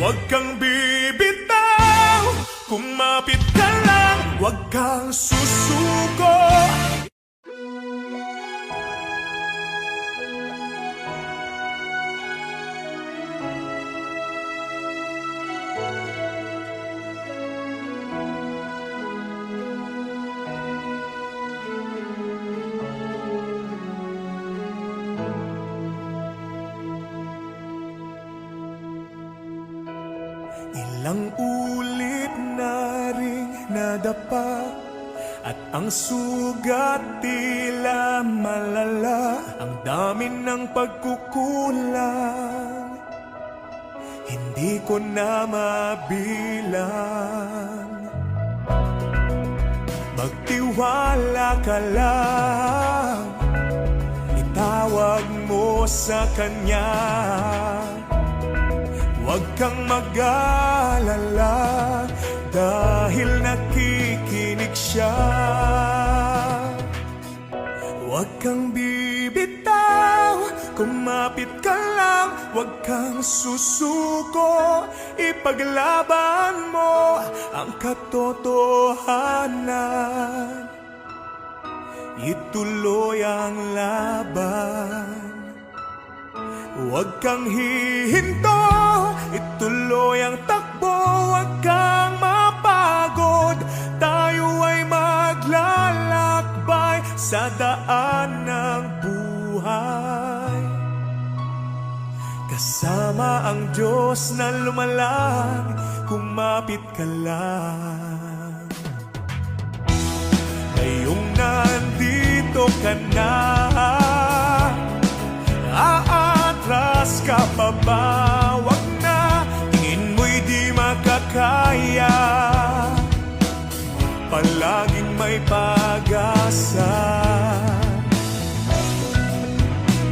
Huwag kang bibitaw, kumapit ka lang, huwag kang susuko. Ilang ulit na ring nadapa at ang sugat tila malala. Ang dami ng pagkukulang, hindi ko na mabilang. Magtiwala ka lang, itawag mo sa kanya. Huwag kang mag-alala dahil nakikinig siya. Huwag kang bibitaw, kumapit ka lang, huwag kang susuko. Ipaglaban mo ang katotohanan, ituloy ang laban. Huwag kang hihinto, ituloy ang takbo, huwag kang mapagod. Tayo ay maglalakbay sa daan ng buhay. Kasama ang Diyos na lumalang, kumapit ka lang. Ngayong nandito ka na, aatras ka pa ba? Wag na, tingin mo'y di makakaya. Palaging may pag-asa,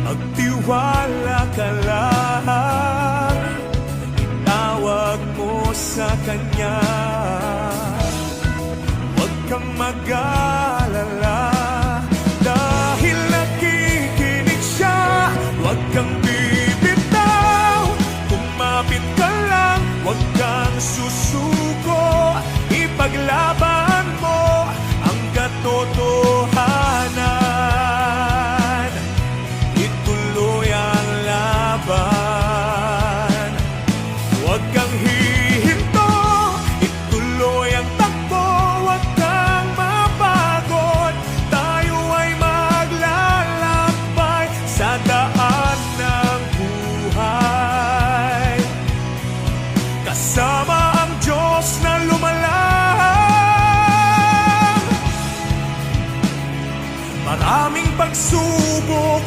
magtiwala ka lang, itawag mo sa kanya. Wag kang mag-alala dahil nakikinig siya. Huwag kang bibitaw, kumapit ka lang, huwag kang susuko. Ipaglaban mo ang katotohanan, ituloy ang laban. Huwag kang hihinto, ituloy ang takbo, huwag kang mapagod. Tayo ay maglalakbay sa daan ng buhay. Kasama ang Diyos na lumalang, maraming pagsubok